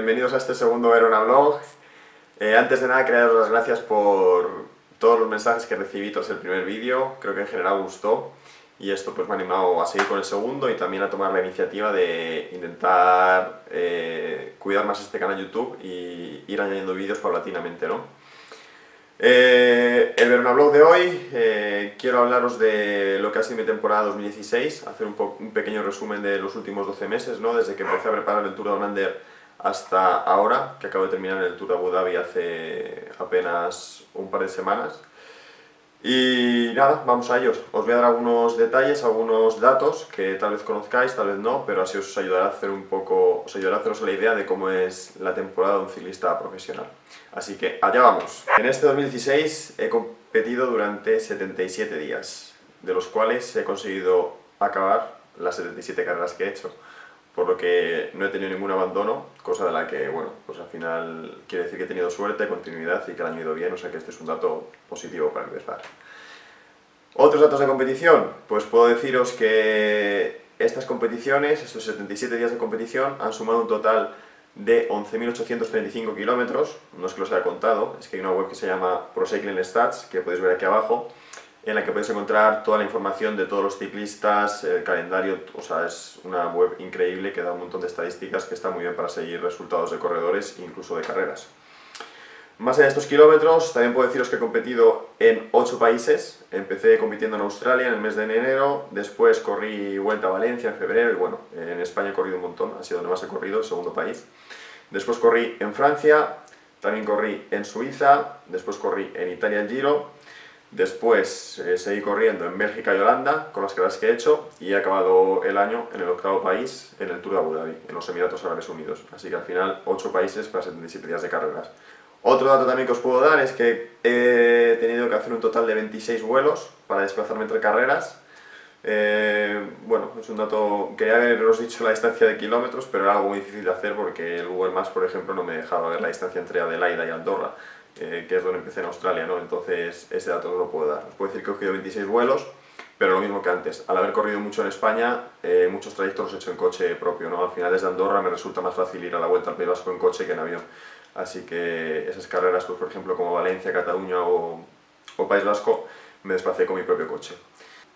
bienvenidos a este segundo Verona Vlog. Antes de nada, quería daros las gracias por todos los mensajes que recibí tras el primer vídeo. Creo que en general gustó y esto pues me ha animado a seguir con el segundo y también a tomar la iniciativa de intentar cuidar más este canal YouTube y ir añadiendo vídeos paulatinamente, ¿no? El Verona Vlog de hoy, quiero hablaros de lo que ha sido mi temporada 2016, hacer un pequeño resumen de los últimos 12 meses, ¿no? Desde que empecé a preparar el Tour Down Under hasta ahora, que acabo de terminar el Tour de Abu Dhabi hace apenas un par de semanas. Y nada, vamos a ellos. Os voy a dar algunos detalles, algunos datos que tal vez conozcáis, tal vez no, pero así os ayudará a hacer un poco, os ayudará a haceros la idea de cómo es la temporada de un ciclista profesional. Así que allá vamos. En este 2016 he competido durante 77 días, de los cuales he conseguido acabar las 77 carreras que he hecho, por lo que no he tenido ningún abandono, cosa de la que, bueno, pues al final quiere decir que he tenido suerte, continuidad y que el año ha ido bien, o sea que este es un dato positivo para empezar. Otros datos de competición, pues puedo deciros que estas competiciones, estos 77 días de competición, han sumado un total de 11.835 kilómetros, no es que los haya contado, es que hay una web que se llama Pro Cycling Stats, que podéis ver aquí abajo, en la que podéis encontrar toda la información de todos los ciclistas, el calendario, o sea, es una web increíble que da un montón de estadísticas que está muy bien para seguir resultados de corredores e incluso de carreras. Más allá de estos kilómetros, también puedo deciros que he competido en 8 países. Empecé compitiendo en Australia en el mes de enero, después corrí Vuelta a Valencia en febrero y bueno, en España he corrido un montón, ha sido donde más he corrido, el segundo país. Después corrí en Francia, también corrí en Suiza, después corrí en Italia el Giro. Después seguí corriendo en Bélgica y Holanda con las carreras que he hecho y he acabado el año en el octavo país en el Tour de Abu Dhabi, en los Emiratos Árabes Unidos. Así que al final 8 países para 77 días de carreras. Otro dato también que os puedo dar es que he tenido que hacer un total de 26 vuelos para desplazarme entre carreras. Bueno, es un dato, quería haberos dicho la distancia de kilómetros, pero era algo muy difícil de hacer porque el Google Maps, por ejemplo, no me dejaba ver la distancia entre Adelaida y Andorra, que es donde empecé en Australia, ¿no? Entonces ese dato no lo puedo dar. Os puedo decir que he cogido 26 vuelos, pero lo mismo que antes. Al haber corrido mucho en España, muchos trayectos los he hecho en coche propio, ¿no? Al final desde Andorra me resulta más fácil ir a la Vuelta al País Vasco en coche que en avión. Así que esas carreras, pues, por ejemplo, como Valencia, Cataluña o País Vasco, me desplacé con mi propio coche.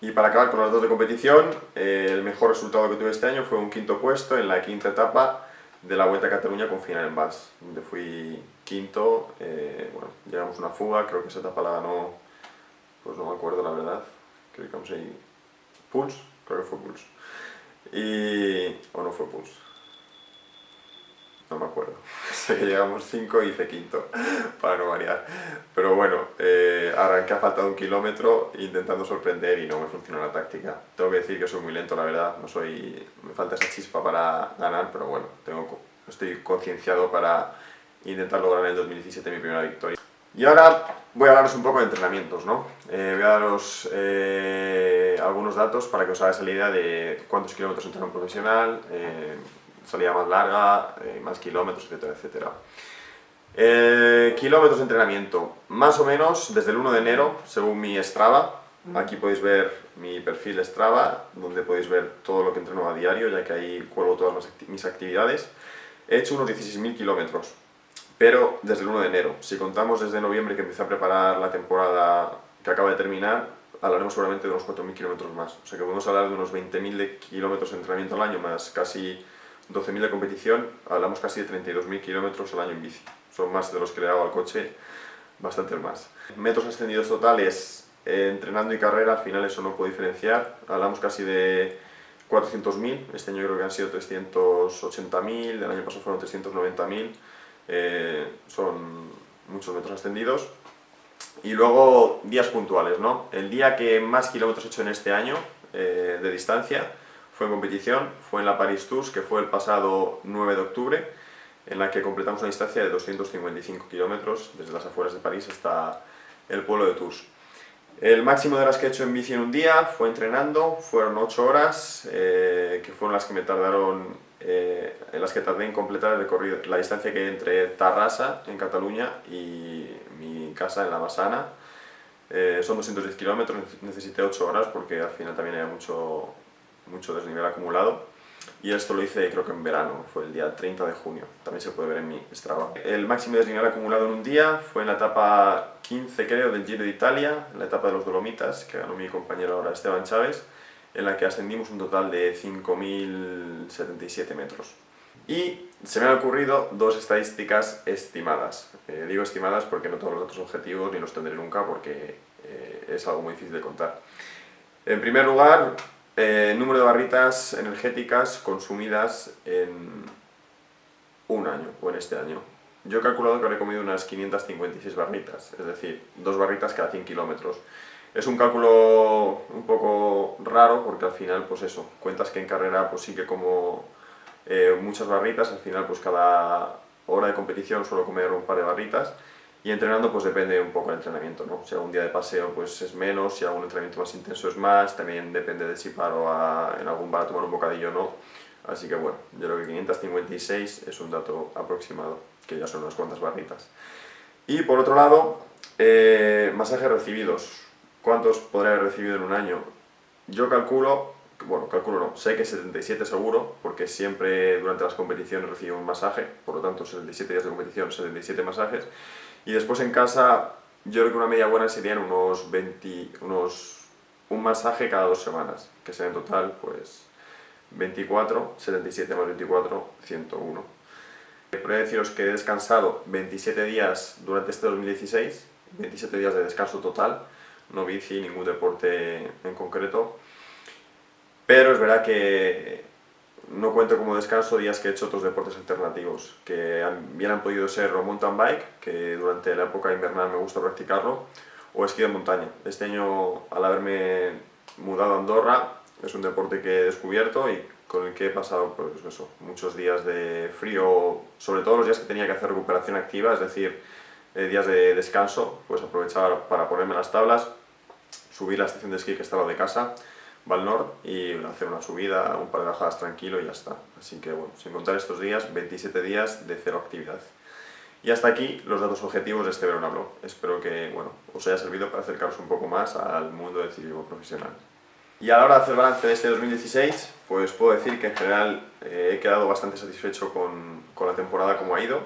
Y para acabar con los datos de competición, el mejor resultado que tuve este año fue un quinto puesto en la quinta etapa de la Vuelta a Cataluña con final en Valls, donde fui quinto. Bueno, llegamos a una fuga, creo que esa etapa la ganó, pues no me acuerdo la verdad, creo que vamos ahí, Puls, creo que fue Puls, o no fue Puls, no me acuerdo, sé que llegamos 5 y hice quinto, para no variar, pero bueno, arranqué a falta de 1 kilómetro intentando sorprender y no me funcionó la táctica. Tengo que decir que soy muy lento, la verdad, me falta esa chispa para ganar, pero bueno, estoy concienciado para intentar lograr en el 2017 mi primera victoria. Y ahora voy a hablaros un poco de entrenamientos, ¿no? Voy a daros algunos datos para que os hagáis la idea de cuántos kilómetros entrena un profesional, salida más larga, más kilómetros, etcétera, etcétera. Kilómetros de entrenamiento, más o menos desde el 1 de enero, según mi Strava. Aquí podéis ver mi perfil de Strava, donde podéis ver todo lo que entreno a diario, ya que ahí cuelgo todas mis actividades. He hecho unos 16.000 kilómetros, pero desde el 1 de enero. Si contamos desde noviembre, que empecé a preparar la temporada que acaba de terminar, hablaremos seguramente de unos 4.000 kilómetros más. O sea que podemos hablar de unos 20.000 kilómetros de entrenamiento al año, más casi 12.000 de competición, hablamos casi de 32.000 kilómetros al año en bici. Son más de los que le hago al coche, bastantes más. Metros ascendidos totales, entrenando y carrera, al final eso no puedo diferenciar. Hablamos casi de 400.000, este año creo que han sido 380.000, el año pasado fueron 390.000, son muchos metros ascendidos. Y luego días puntuales, ¿no? El día que más kilómetros he hecho en este año de distancia fue en competición, fue en la Paris Tours, que fue el pasado 9 de octubre, en la que completamos una distancia de 255 kilómetros desde las afueras de París hasta el pueblo de Tours. El máximo de horas que he hecho en bici en un día fue entrenando, fueron 8 horas, que fueron las que me tardaron, en las que tardé en completar el recorrido, la distancia que hay entre Tarrasa, en Cataluña, y mi casa en La Massana. Son 210 kilómetros, necesité 8 horas porque al final también había mucho desnivel acumulado. y esto lo hice creo que en verano, fue el día 30 de junio, también se puede ver en mi Strava. El máximo desnivel acumulado en un día fue en la etapa 15 creo del Giro de Italia, en la etapa de los Dolomitas, que ganó mi compañero ahora Esteban Chávez, en la que ascendimos un total de 5.077 metros. Y se me han ocurrido dos estadísticas estimadas. Digo estimadas porque no todos los datos objetivos ni los tendré nunca porque es algo muy difícil de contar. En primer lugar, número de barritas energéticas consumidas en un año o en este año. Yo he calculado que habré comido unas 556 barritas, es decir, 2 barritas cada 100 kilómetros. Es un cálculo un poco raro porque al final, pues eso, cuentas que en carrera pues sí que como muchas barritas, al final pues cada hora de competición suelo comer un par de barritas y entrenando pues depende un poco del entrenamiento, ¿no? Si hago un día de paseo pues es menos, si hago un entrenamiento más intenso es más, también depende de si paro en algún bar a tomar un bocadillo o no. Así que bueno, yo creo que 556 es un dato aproximado, que ya son unas cuantas barritas. Y por otro lado, masajes recibidos. ¿Cuántos podré haber recibido en un año? Yo calculo, bueno, calculo no, sé que 77 seguro, porque siempre durante las competiciones recibo un masaje, por lo tanto 77 días de competición, 77 masajes. Y después en casa, yo creo que una media buena serían unos 20, un masaje cada 2 semanas, que sería en total, pues, 24, 77 más 24, 101. Podría deciros que he descansado 27 días durante este 2016, 27 días de descanso total, no bici, ningún deporte en concreto, pero es verdad que no cuento como descanso días que he hecho otros deportes alternativos, que bien han podido ser o mountain bike, que durante la época invernal me gusta practicarlo, o esquí de montaña. Este año, al haberme mudado a Andorra, es un deporte que he descubierto y con el que he pasado pues eso, muchos días de frío, sobre todo los días que tenía que hacer recuperación activa, es decir, días de descanso, pues aprovechaba para ponerme las tablas, subir la estación de esquí que estaba de casa, Valnord, y hacer una subida, un par de bajadas tranquilo y ya está. Así que bueno, sin contar estos días, 27 días de cero actividad. Y hasta aquí los datos objetivos de este Verona Blog. Espero que bueno, os haya servido para acercaros un poco más al mundo del ciclismo profesional. Y a la hora de hacer balance de este 2016, pues puedo decir que en general he quedado bastante satisfecho con la temporada como ha ido.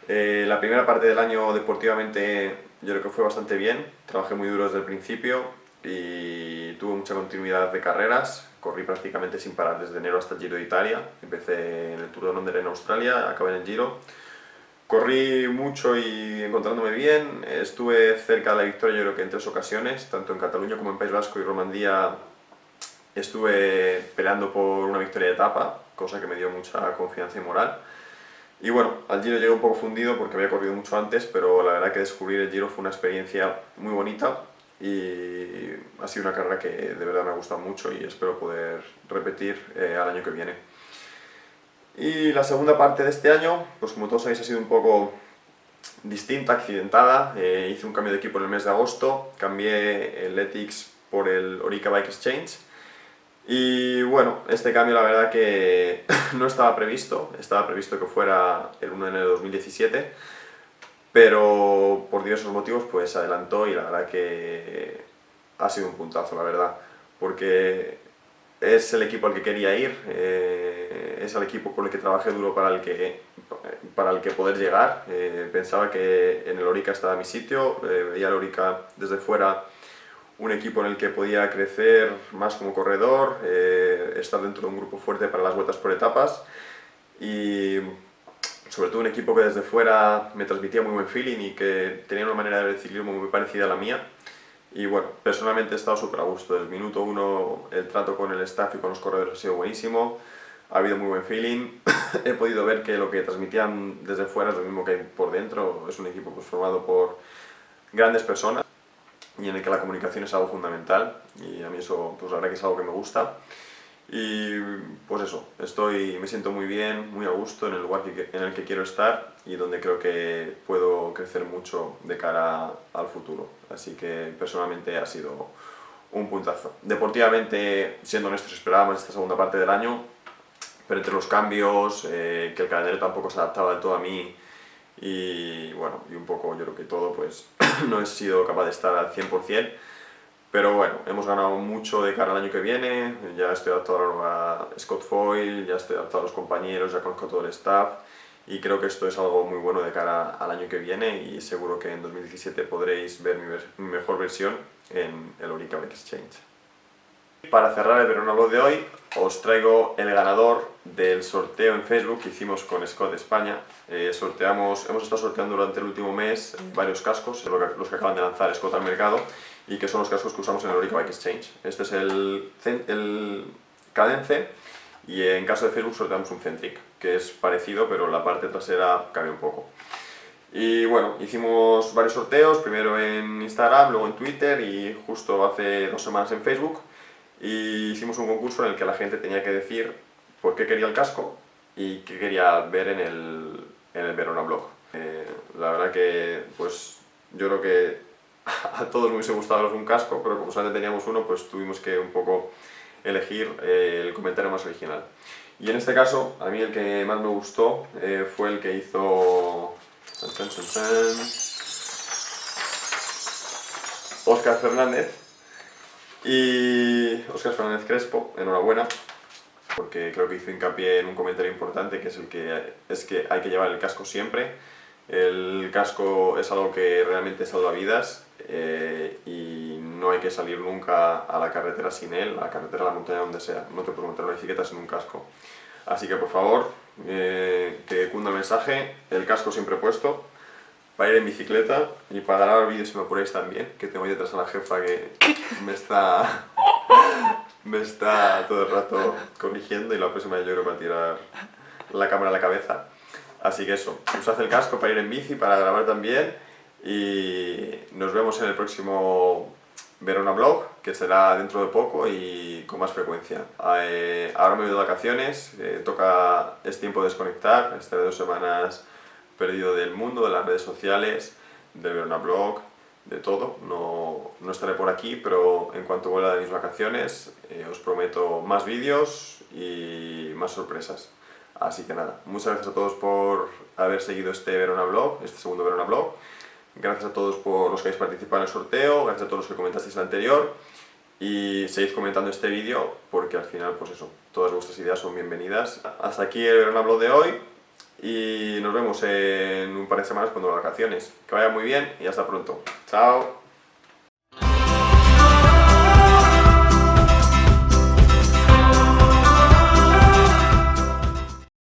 La primera parte del año deportivamente yo creo que fue bastante bien, trabajé muy duro desde el principio y tuve mucha continuidad de carreras, corrí prácticamente sin parar desde enero hasta el Giro de Italia, empecé en el Tour de Londres en Australia, acabé en el Giro. Corrí mucho y encontrándome bien, estuve cerca de la victoria yo creo que en 3 ocasiones, tanto en Cataluña como en País Vasco y Romandía estuve peleando por una victoria de etapa, cosa que me dio mucha confianza y moral. Y bueno, al Giro llegué un poco fundido porque había corrido mucho antes, pero la verdad que descubrir el Giro fue una experiencia muy bonita y ha sido una carrera que de verdad me ha gustado mucho y espero poder repetir al año que viene. Y la segunda parte de este año, pues como todos sabéis ha sido un poco distinta, accidentada. Hice un cambio de equipo en el mes de agosto, cambié el Ethics por el Orica Bike Exchange. Y bueno, este cambio la verdad que no estaba previsto que fuera el 1 de enero de 2017, pero por diversos motivos pues se adelantó y la verdad que ha sido un puntazo, la verdad, porque es el equipo al que quería ir, es el equipo con el que trabajé duro para el que poder llegar. Pensaba que en el Orica estaba mi sitio, veía el Orica desde fuera un equipo en el que podía crecer más como corredor, estar dentro de un grupo fuerte para las vueltas por etapas y sobre todo un equipo que desde fuera me transmitía muy buen feeling y que tenía una manera de ver el ciclismo muy parecida a la mía. Y bueno, personalmente he estado súper a gusto. Desde el minuto 1 el trato con el staff y con los corredores ha sido buenísimo, ha habido muy buen feeling, he podido ver que lo que transmitían desde fuera es lo mismo que hay por dentro, es un equipo pues, formado por grandes personas y en el que la comunicación es algo fundamental y a mí eso pues la verdad que es algo que me gusta y pues eso, me siento muy bien, muy a gusto en el lugar en el que quiero estar y donde creo que puedo crecer mucho de cara al futuro, así que personalmente ha sido un puntazo. Deportivamente, siendo honestos, esperábamos esta segunda parte del año, pero entre los cambios, que el calendario tampoco se adaptaba del todo a mí y bueno, y un poco yo creo que todo, pues no he sido capaz de estar al 100%, Pero bueno, hemos ganado mucho de cara al año que viene, ya estoy adaptado a la nueva Scott Foil, ya estoy adaptado a los compañeros, ya conozco todo el staff y creo que esto es algo muy bueno de cara al año que viene y seguro que en 2017 podréis ver mi mejor versión en el Orica Bike Exchange. Para cerrar el Verona Blog de hoy, os traigo el ganador del sorteo en Facebook que hicimos con Scott España. Hemos estado sorteando durante el último mes varios cascos, los que acaban de lanzar Scott al mercado, y que son los cascos que usamos en el Orica Bike Exchange. Este es el Cadence, y en caso de Facebook sorteamos un Centric, que es parecido, pero la parte trasera cambia un poco. Y bueno, hicimos varios sorteos, primero en Instagram, luego en Twitter y justo hace 2 semanas en Facebook. Y hicimos un concurso en el que la gente tenía que decir por qué quería el casco y qué quería ver en el Verona Blog. La verdad que pues yo creo que a todos nos hubiese gustado un casco, pero como solamente teníamos uno, pues tuvimos que un poco elegir el comentario más original. Y en este caso, a mí el que más me gustó fue el que hizo Óscar Fernández. Y Óscar Fernández Crespo, enhorabuena, porque creo que hizo hincapié en un comentario importante, que es que hay que llevar el casco siempre. El casco es algo que realmente salva vidas y no hay que salir nunca a la carretera sin él, a la carretera, a la montaña, donde sea. No te puedes montar una bicicleta sin un casco. Así que por favor, que cunda el mensaje, el casco siempre puesto, para ir en bicicleta y para grabar vídeos si me apuráis también, que tengo ahí detrás a la jefa que me está todo el rato corrigiendo y la próxima yo creo que va a tirar la cámara a la cabeza. Así que eso, usad el casco para ir en bici, para grabar también y nos vemos en el próximo Verona Blog, que será dentro de poco y con más frecuencia. Ahora me voy de vacaciones, es tiempo de desconectar, estaré 2 semanas perdido del mundo, de las redes sociales, del Verona Blog, de todo. No estaré por aquí, pero en cuanto vuelva de mis vacaciones os prometo más vídeos y más sorpresas. Así que nada, muchas gracias a todos por haber seguido este Verona Blog, este segundo Verona Blog. Gracias a todos por los que habéis participado en el sorteo, gracias a todos los que comentasteis el anterior y seguid comentando este vídeo porque al final, pues eso, todas vuestras ideas son bienvenidas. Hasta aquí el Verona Blog de hoy y nos vemos en un par de semanas cuando las vacaciones. Que vaya muy bien y hasta pronto. Chao.